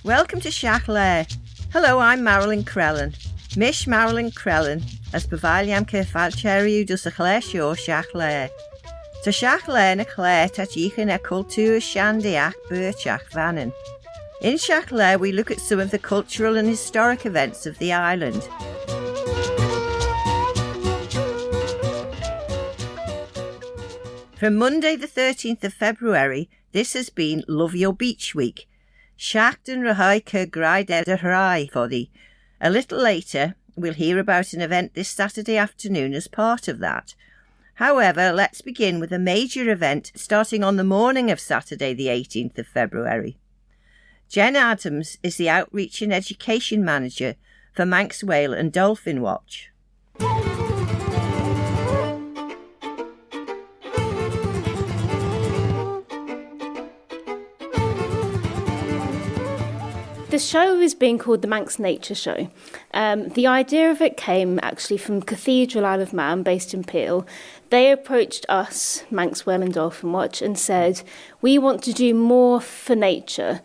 Welcome to Shiaght Laa. Hello, I'm Marilyn Crellin. Mish Marilyn Crellin, as Bavaliam Ballachurry dus a chléir seo Shiaght Laa. Tá Shiaght Laa na chléir tá díchan a cultúr seandaach burteach vannin. In Shiaght Laa we look at some of the cultural and historic events of the island. From Monday the 13th of February, this has been Love Your Beach Week. Shiacht an Rahai Cer Graid de Hrai for thee. A little later, we'll hear about an event this Saturday afternoon as part of that. However, let's begin with a major event starting on the morning of Saturday the 18th of February. Jen Adams is the Outreach and Education Manager for Manx Whale and Dolphin Watch. The show is being called the Manx Nature Show. The idea of it came actually from Cathedral, Isle of Man, based in Peel. They approached us, Manx Whale and Dolphin Watch, and said, we want to do more for nature.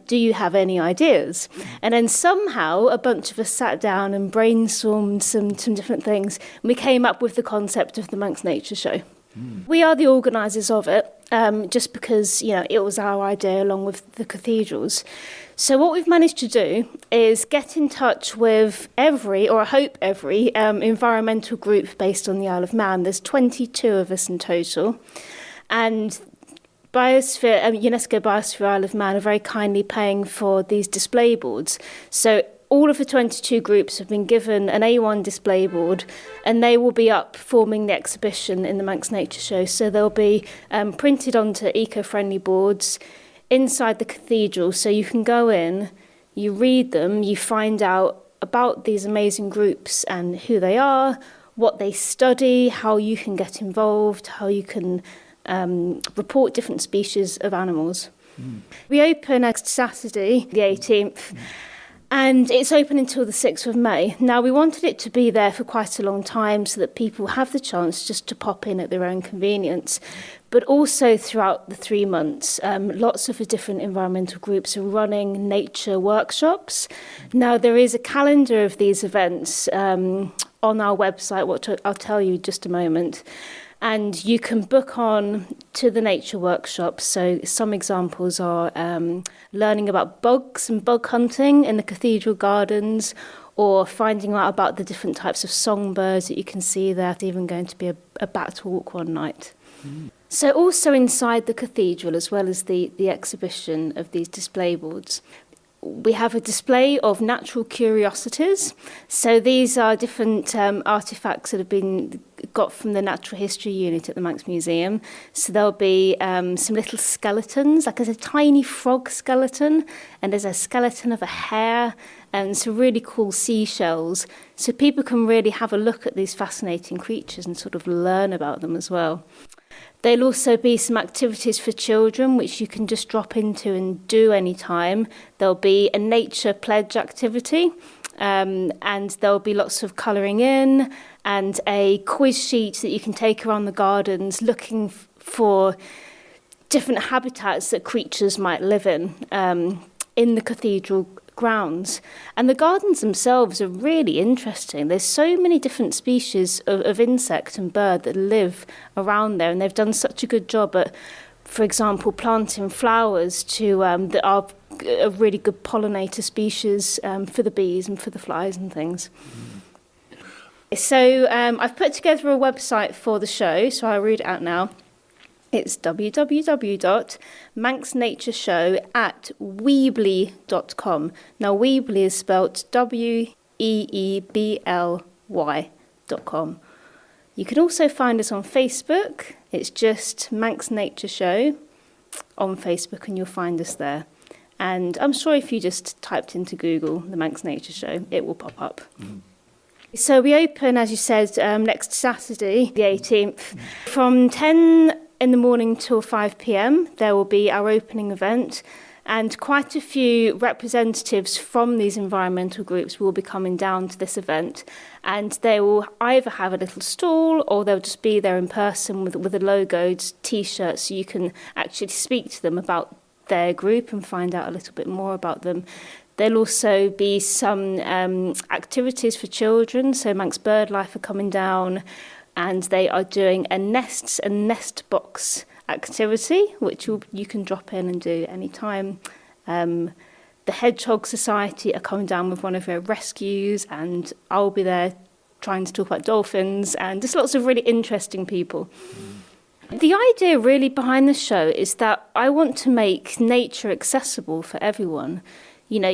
Do you have any ideas? And then somehow a bunch of us sat down and brainstormed some different things. And we came up with the concept of the Manx Nature Show. We are the organisers of it, just because, it was our idea along with the cathedrals. So what we've managed to do is get in touch with every environmental group based on the Isle of Man. There's 22 of us in total. And UNESCO Biosphere Isle of Man are very kindly paying for these display boards. So all of the 22 groups have been given an A1 display board, and they will be up forming the exhibition in the Manx Nature Show. So they'll be printed onto eco-friendly boards inside the cathedral, so you can go in, you read them, you find out about these amazing groups and who they are, what they study, how you can get involved, how you can report different species of animals. We open next Saturday, the 18th, and it's open until the 6th of May. Now, we wanted it to be there for quite a long time so that people have the chance just to pop in at their own convenience. But also throughout the 3 months, lots of the different environmental groups are running nature workshops. Now, there is a calendar of these events on our website, which I'll tell you in just a moment. And you can book on to the nature workshops. So some examples are learning about bugs and bug hunting in the cathedral gardens, or finding out about the different types of songbirds that you can see there. There's even going to be a bat walk one night. So also inside the cathedral, as well as the exhibition of these display boards, we have a display of natural curiosities. So these are different artefacts that have been got from the Natural History Unit at the Manx Museum. So there'll be some little skeletons, like there's a tiny frog skeleton, and there's a skeleton of a hare, and some really cool seashells. So people can really have a look at these fascinating creatures and sort of learn about them as well. There'll also be some activities for children, which you can just drop into and do anytime. There'll be a nature pledge activity, and there'll be lots of colouring in and a quiz sheet that you can take around the gardens looking for different habitats that creatures might live in the cathedral grounds. And the gardens themselves are really interesting. There's so many different species of insect and bird that live around there, and they've done such a good job at, for example, planting flowers that are a really good pollinator species for the bees and for the flies and things. So I've put together a website for the show, so I'll read it out now. It's www.manxnatureshow@weebly.com. Now, Weebly is spelt WEEBLY.com. You can also find us on Facebook. It's just Manx Nature Show on Facebook, and you'll find us there. And I'm sure if you just typed into Google the Manx Nature Show, it will pop up. So we open, as you said, next Saturday, the 18th, from 10 in the morning till 5 p.m. There will be our opening event, and quite a few representatives from these environmental groups will be coming down to this event, and they will either have a little stall or they'll just be there in person with a logoed T-shirt, so you can actually speak to them about their group and find out a little bit more about them. There'll also be some activities for children. So Manx Birdlife are coming down and they are doing a nests and nest box activity, which you can drop in and do anytime. The Hedgehog Society are coming down with one of their rescues, and I'll be there trying to talk about dolphins, and just lots of really interesting people. The idea really behind the show is that I want to make nature accessible for everyone. You know,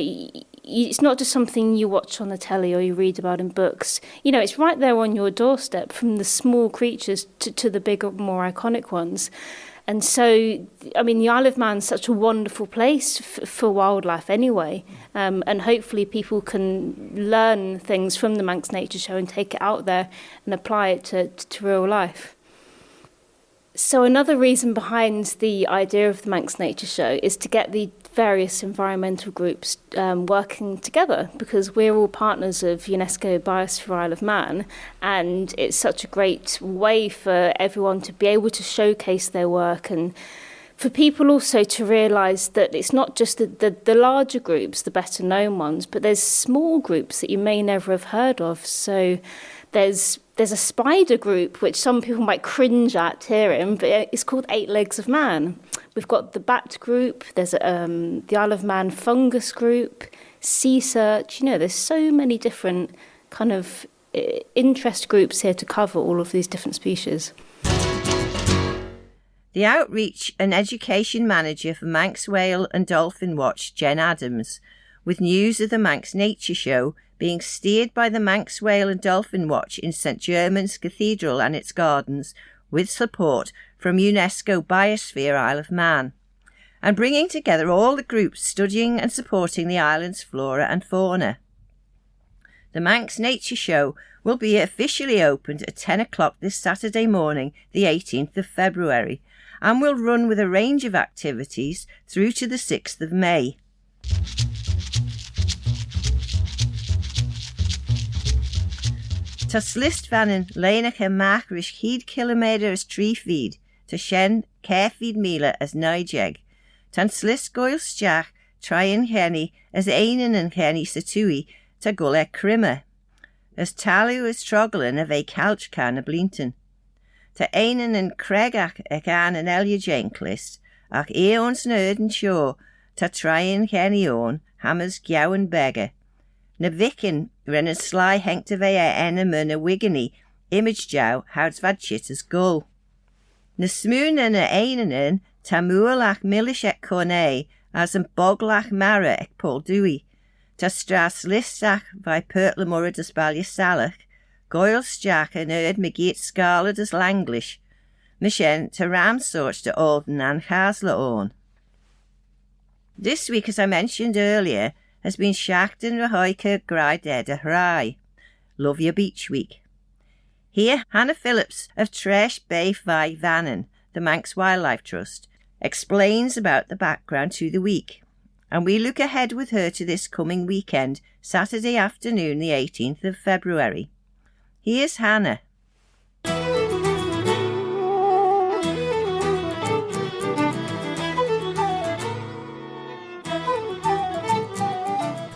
it's not just something you watch on the telly or you read about in books. You know, it's right there on your doorstep, from the small creatures to the bigger, more iconic ones. And so, I mean, the Isle of Man's such a wonderful place for wildlife anyway. And hopefully people can learn things from the Manx Nature Show and take it out there and apply it to real life. So another reason behind the idea of the Manx Nature Show is to get the various environmental groups working together, because we're all partners of UNESCO Biosphere Isle of Man, and it's such a great way for everyone to be able to showcase their work, and for people also to realise that it's not just the larger groups, the better known ones, but there's small groups that you may never have heard of. So there's a spider group, which some people might cringe at hearing, but it's called Eight Legs of Man. We've got the bat group, there's the Isle of Man fungus group, sea search. You know, there's so many different kind of interest groups here to cover all of these different species. The Outreach and Education Manager for Manx Whale and Dolphin Watch, Jen Adams, with news of the Manx Nature Show being steered by the Manx Whale and Dolphin Watch in St Germans Cathedral and its gardens, with support from UNESCO Biosphere Isle of Man, and bringing together all the groups studying and supporting the island's flora and fauna. The Manx Nature Show will be officially opened at 10 o'clock this Saturday morning, the 18th of February, and will run with a range of activities through to the 6th of May. Tas list van een leinige makrish 1 kilometer as tree feed, to shen care feed mila as nijeg. Tan slist goil stjach tryen henny as einen en henny satui ta gule crimme. As talu as troggelen of a calch can a blinten. Ta einen en cregach ag an en elje jenklist, ach eons nerd en show, ta tryen henny on, hammers gjowen begge. Na vikin ren een sly hengt of enema na wigany, image jow houds vad chit as gull. Na smoon en einen ta mualach millish ek cornet, as een boglach mara ek Paul Dewey. Ta stras listach vai pertlemurra das balje salach, goil stjach en erd megeet scarlet as langlish. Mishen ta ramsorch de Alden and Hasla on. This week, as I mentioned earlier, has been Shiaght Laa Graid Eda Hrai, Love Your Beach Week. Here, Hannah Phillips of Tresh Bay Vai Vannon, the Manx Wildlife Trust, explains about the background to the week, and we look ahead with her to this coming weekend, Saturday afternoon, the 18th of February. Here's Hannah.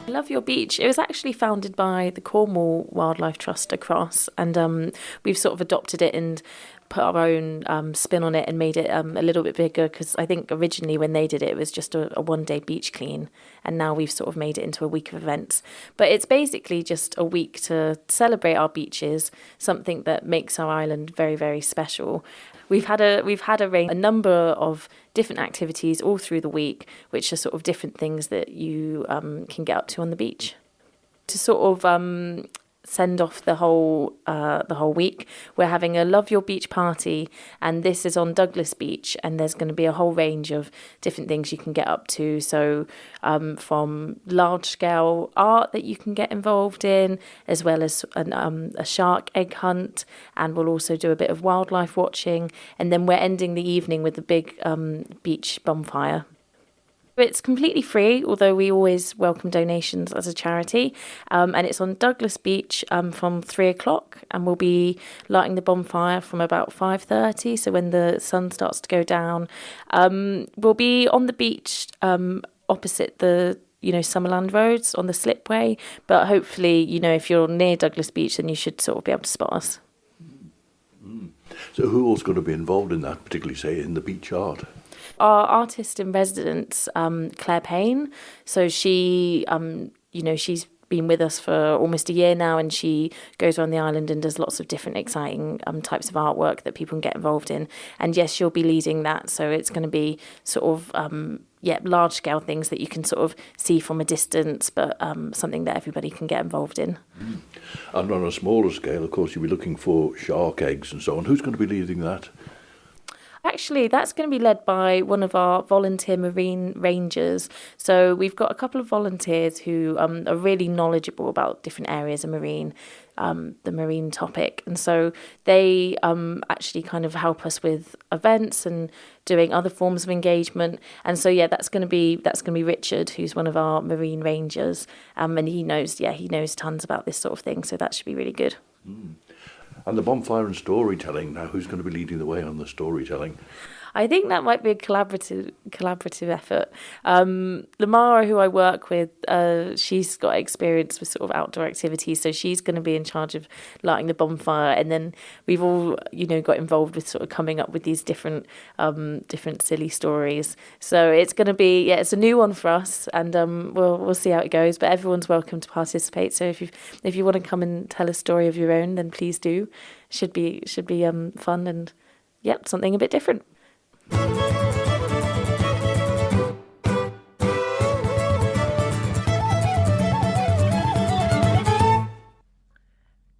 Love Your Beach. It was actually founded by the Cornwall Wildlife Trust across, and we've sort of adopted it and put our own spin on it and made it a little bit bigger, because I think originally when they did it, it was just a one-day beach clean, and now we've sort of made it into a week of events. But it's basically just a week to celebrate our beaches, something that makes our island very, very special. We've had a number of different activities all through the week, which are sort of different things that you can get up to on the beach. To sort of send off the whole week, we're having a Love Your Beach party, and this is on Douglas Beach, and there's going to be a whole range of different things you can get up to. So from large scale art that you can get involved in, as well as a shark egg hunt, and we'll also do a bit of wildlife watching, and then we're ending the evening with a big beach bonfire. It's completely free, although we always welcome donations as a charity. And it's on Douglas Beach from 3:00, and we'll be lighting the bonfire from about 5:30. So when the sun starts to go down, we'll be on the beach opposite the Summerland roads on the slipway. But hopefully, if you're near Douglas Beach, then you should sort of be able to spot us. So who else is going to be involved in that, particularly, say, in the beach art? Our artist in residence, Claire Payne. So she, she's been with us for almost a year now, and she goes around the island and does lots of different exciting types of artwork that people can get involved in. And yes, she'll be leading that. So it's going to be sort of, large scale things that you can sort of see from a distance, but something that everybody can get involved in. And on a smaller scale, of course, you'll be looking for shark eggs and so on. Who's going to be leading that? Actually, that's going to be led by one of our volunteer marine rangers. So we've got a couple of volunteers who are really knowledgeable about different areas of the marine topic. And so they actually kind of help us with events and doing other forms of engagement. And so, that's going to be Richard, who's one of our marine rangers. And he knows tons about this sort of thing. So that should be really good. And the bonfire and storytelling, now who's going to be leading the way on the storytelling? I think that might be a collaborative effort. Lamara, who I work with, she's got experience with sort of outdoor activities, so she's going to be in charge of lighting the bonfire. And then we've all, got involved with sort of coming up with these different silly stories. So it's going to be, it's a new one for us, and we'll see how it goes. But everyone's welcome to participate. So if you want to come and tell a story of your own, then please do. Should be fun and something a bit different.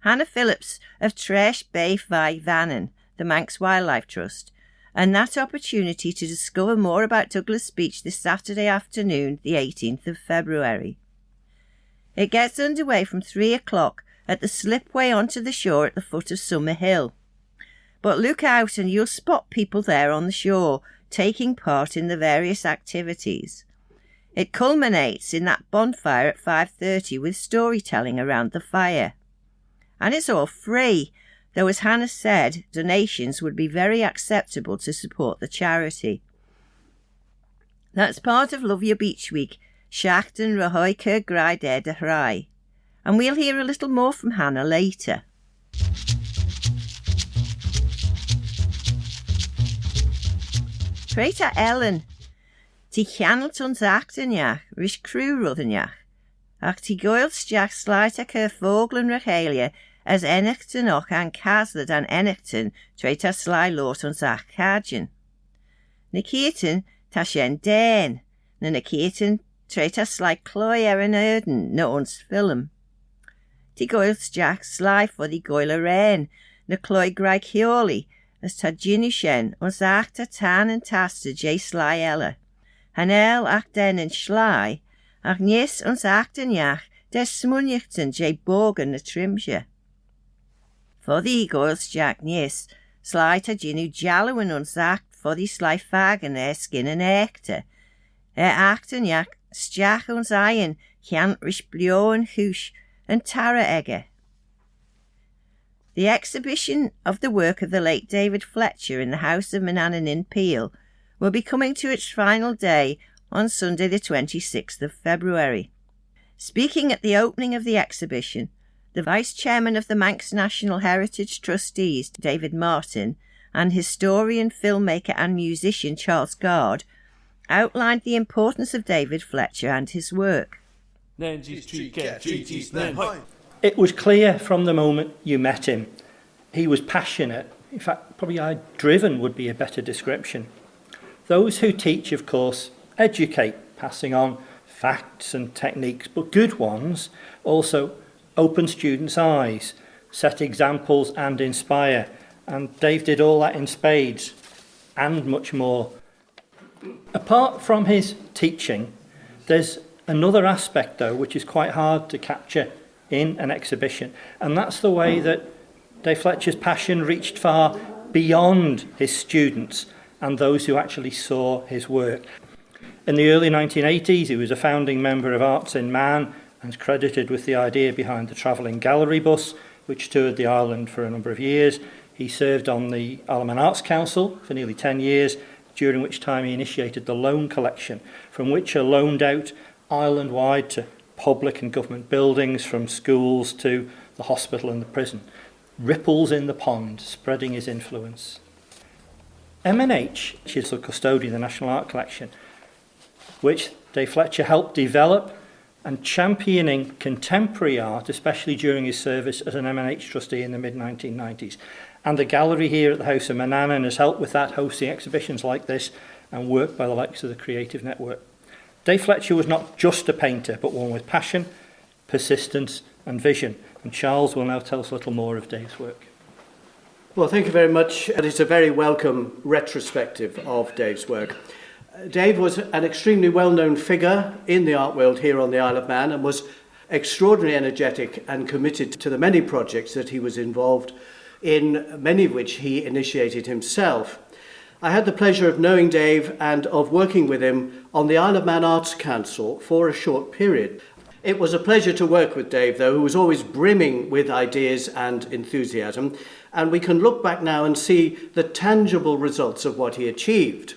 Hannah Phillips of Tresh Bay Vai Vannon, the Manx Wildlife Trust, and that opportunity to discover more about Douglas Beach this Saturday afternoon, the 18th of February. It gets underway from 3:00 at the slipway onto the shore at the foot of Summer Hill. But look out and you'll spot people there on the shore, taking part in the various activities. It culminates in that bonfire at 5:30 with storytelling around the fire. And it's all free, though as Hannah said, donations would be very acceptable to support the charity. That's part of Love Your Beach Week, Shiaght Laa Graid Eda Hrai. And we'll hear a little more from Hannah later. Treta Ellen, ti chanelt ons achterniach, rish crew ruddenjach. Ach ti goilstjach slijt ac vogelen regalia, as enichten och aan kaslet aan enichten, treta sly lot ons achkagen. Niketen, ta shen den, na niketen, treta sly cloy erin erden, na ons film. Ti goilstjach sly for die goile rain, na cloy graig hioli, as ta ginushen, ons achter tan en taster jay sly ella. Hanel ach den en sly, ach nies ons achtenjach, des smunjichten jay bogen na trimsje. For the goilstjach nies, sly ta ginu jallowin ons acht for the sly fagen skin en echte. Achtenjach stjach ons ayen, chant rish blio en hush, en tara egge. The exhibition of the work of the late David Fletcher in the House of Manannan in Peel will be coming to its final day on Sunday the 26th of February. Speaking at the opening of the exhibition, the Vice Chairman of the Manx National Heritage Trustees, David Martin, and historian, filmmaker and musician Charles Gard outlined the importance of David Fletcher and his work. It was clear from the moment you met him. He was passionate. In fact, probably driven would be a better description. Those who teach, of course, educate, passing on facts and techniques, but good ones also open students' eyes, set examples and inspire. And Dave did all that in spades and much more. Apart from his teaching, there's another aspect, though, which is quite hard to capture in an exhibition, and that's the way that Dave Fletcher's passion reached far beyond his students and those who actually saw his work. In the early 1980s, he was a founding member of Arts in Man and is credited with the idea behind the travelling gallery bus, which toured the island for a number of years. He served on the Isle of Man Arts Council for nearly 10 years, during which time he initiated the loan collection, from which are loaned out island-wide to public and government buildings, from schools to the hospital and the prison. Ripples in the pond, spreading his influence. M&H is the custodian of the National Art Collection, which Dave Fletcher helped develop and championing contemporary art, especially during his service as an M&H trustee in the mid-1990s. And the gallery here at the House of Manannan has helped with that, hosting exhibitions like this and work by the likes of the Creative Network. Dave Fletcher was not just a painter, but one with passion, persistence and vision. And Charles will now tell us a little more of Dave's work. Well, thank you very much. And it's a very welcome retrospective of Dave's work. Dave was an extremely well-known figure in the art world here on the Isle of Man and was extraordinarily energetic and committed to the many projects that he was involved in, many of which he initiated himself. I had the pleasure of knowing Dave and of working with him on the Isle of Man Arts Council for a short period. It was a pleasure to work with Dave, though, who was always brimming with ideas and enthusiasm, and we can look back now and see the tangible results of what he achieved.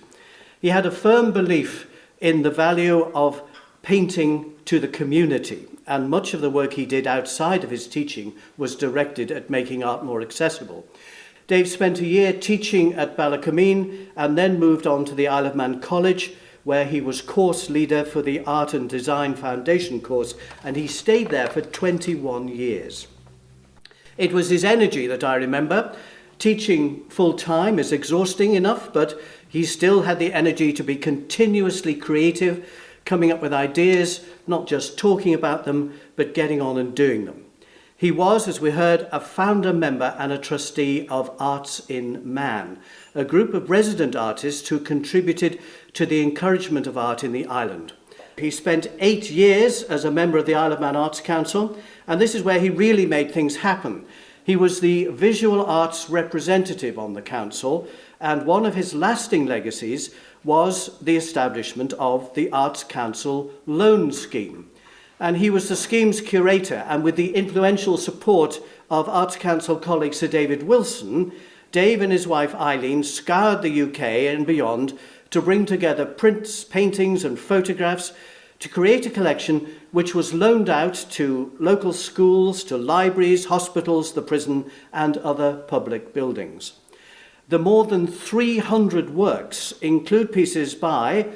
He had a firm belief in the value of painting to the community, and much of the work he did outside of his teaching was directed at making art more accessible. Dave spent a year teaching at Ballachurry and then moved on to the Isle of Man College, where he was course leader for the Art and Design Foundation course, and he stayed there for 21 years. It was his energy that I remember. Teaching full-time is exhausting enough, but he still had the energy to be continuously creative, coming up with ideas, not just talking about them, but getting on and doing them. He was, as we heard, a founder member and a trustee of Arts in Man, a group of resident artists who contributed to the encouragement of art in the island. He spent 8 years as a member of the Isle of Man Arts Council, and this is where he really made things happen. He was the visual arts representative on the council, and one of his lasting legacies was the establishment of the Arts Council Loan Scheme. And he was the scheme's curator, and with the influential support of Arts Council colleague Sir David Wilson, Dave and his wife Eileen scoured the UK and beyond to bring together prints, paintings and photographs to create a collection which was loaned out to local schools, to libraries, hospitals, the prison and other public buildings. The more than 300 works include pieces by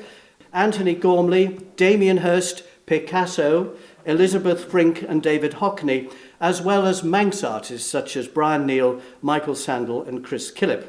Anthony Gormley, Damien Hirst, Picasso, Elizabeth Frink and David Hockney, as well as Manx artists such as Brian Neal, Michael Sandel and Chris Killip.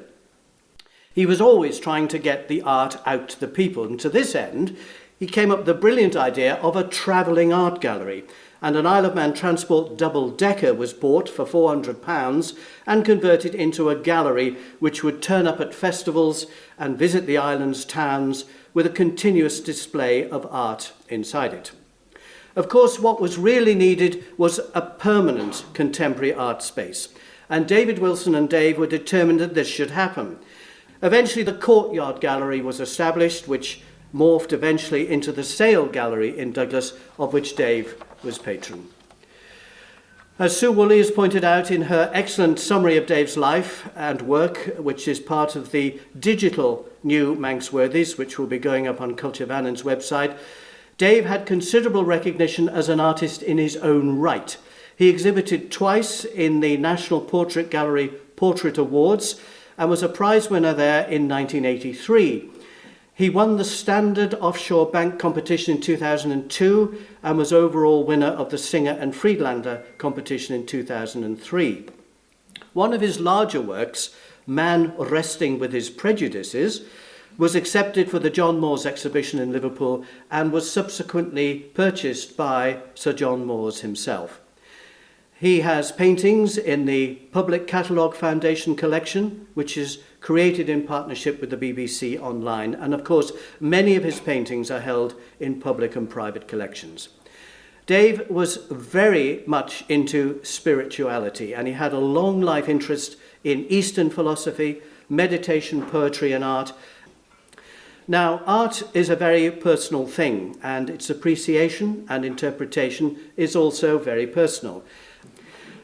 He was always trying to get the art out to the people, and to this end, he came up with the brilliant idea of a travelling art gallery, and an Isle of Man transport double-decker was bought for £400 and converted into a gallery which would turn up at festivals and visit the island's towns with a continuous display of art inside it. Of course, what was really needed was a permanent contemporary art space, and David Wilson and Dave were determined that this should happen. Eventually, the Courtyard Gallery was established, which morphed eventually into the Sale Gallery in Douglas, of which Dave was patron. As Sue Woolley has pointed out in her excellent summary of Dave's life and work, which is part of the digital new Manx Worthies, which will be going up on Culture Vannon's website, Dave had considerable recognition as an artist in his own right. He exhibited twice in the National Portrait Gallery Portrait Awards and was a prize winner there in 1983. He won the Standard Offshore Bank competition in 2002 and was overall winner of the Singer and Friedlander competition in 2003. One of his larger works, Man Resting with His Prejudices, was accepted for the John Moores exhibition in Liverpool and was subsequently purchased by Sir John Moores himself. He has paintings in the Public Catalogue Foundation collection, which is created in partnership with the BBC Online, and of course many of his paintings are held in public and private collections. Dave was very much into spirituality, and he had a long life interest in Eastern philosophy, meditation, poetry and art. Now, art is a very personal thing, and its appreciation and interpretation is also very personal.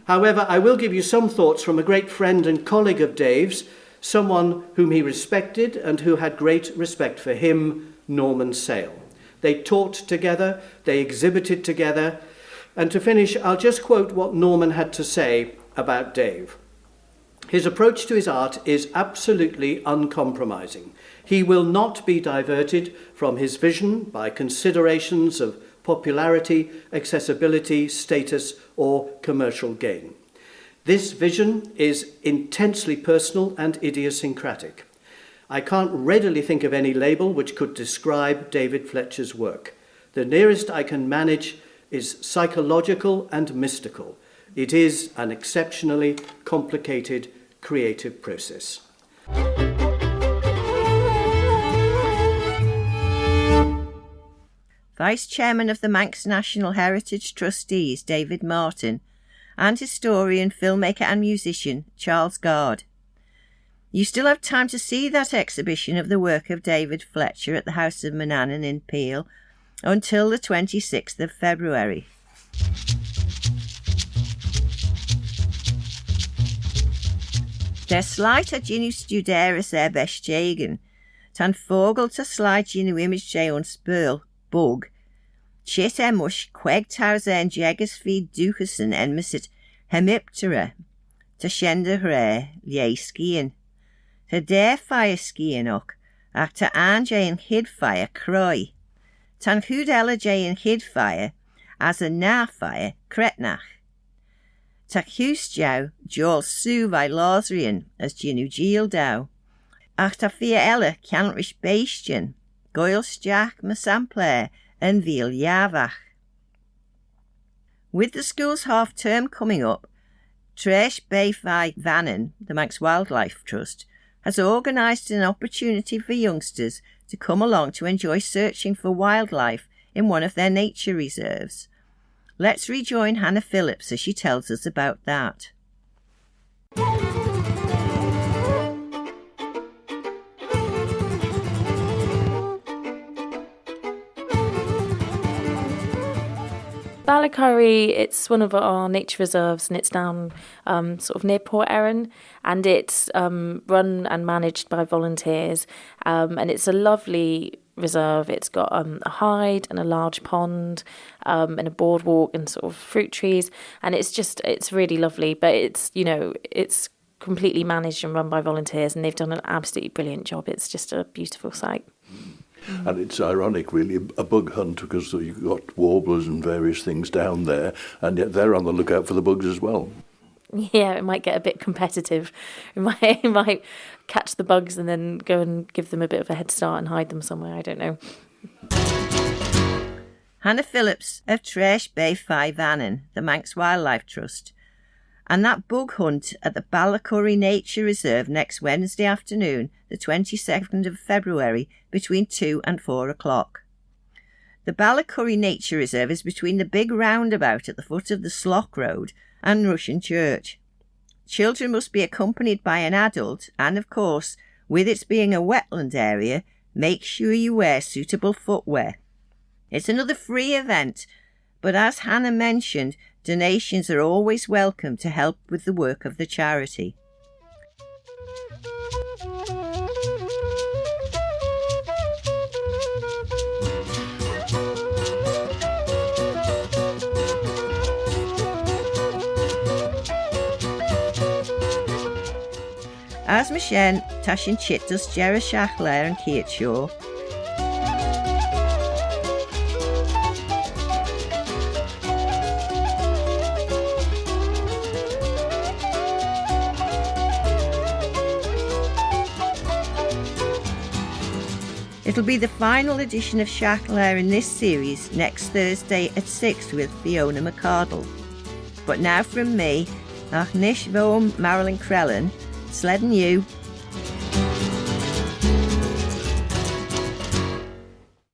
However, I will give you some thoughts from a great friend and colleague of Dave's, someone whom he respected and who had great respect for him, Norman Sale. They taught together, they exhibited together, and to finish, I'll just quote what Norman had to say about Dave. His approach to his art is absolutely uncompromising. He will not be diverted from his vision by considerations of popularity, accessibility, status, or commercial gain. This vision is intensely personal and idiosyncratic. I can't readily think of any label which could describe David Fletcher's work. The nearest I can manage is psychological and mystical. It is an exceptionally complicated creative process. Vice Chairman of the Manx National Heritage Trustees, David Martin, and historian, filmmaker and musician, Charles Gard. You still have time to see that exhibition of the work of David Fletcher at the House of Manannan in Peel until the 26th of February. Der slait a ginu studeris bestjagen, tan fogel ta slait ginu image jay on spurl, bug, chit emush queg tausen jegas feed ducasen en misit hemiptera, ta shender hre, liei skiën. Ta der fire skiën ook, ac ta an jay en hid fire croy. Tan hudella jay en hid fire, as a na fire, kretnach. Ta hús jou, jol su vai Losrian, as ginu giel dau. Ach ta fia ella canrish beistjen, goil stjach ma sampler, en viel javach. With the school's half-term coming up, Tresh Bay Fi Vannon, the Manx Wildlife Trust, has organised an opportunity for youngsters to come along to enjoy searching for wildlife in one of their nature reserves. Let's rejoin Hannah Phillips as she tells us about that. Ballachurry, it's one of our nature reserves, and it's down sort of near Port Erin, and it's run and managed by volunteers, and it's a lovely reserve. It's got a hide and a large pond and a boardwalk and sort of fruit trees, and it's really lovely, but it's completely managed and run by volunteers, and they've done an absolutely brilliant job. It's just a beautiful site. And it's ironic, really, a bug hunt, because you've got warblers and various things down there, and yet they're on the lookout for the bugs as well. Yeah, it might get a bit competitive. It might catch the bugs and then go and give them a bit of a head start and hide them somewhere. I don't know. Hannah Phillips of Tresh Bay Fi Vannon, the Manx Wildlife Trust, and that bug hunt at the Ballachurry Nature Reserve next Wednesday afternoon, the 22nd of February, between 2 and 4 o'clock. The Ballachurry Nature Reserve is between the big roundabout at the foot of the Slock Road and Rushen Church. Children must be accompanied by an adult, and of course, with its being a wetland area, make sure you wear suitable footwear. It's another free event, but as Hannah mentioned, donations are always welcome to help with the work of the charity. As Mishen, Tashin Chittus, Shiaght Laa and Cathedral. It'll be the final edition of Shiaght Laa in this series next Thursday at 6 with Fiona McCardle. But now from me, Ach Nish Vom Marilyn Krellen, Sledden you.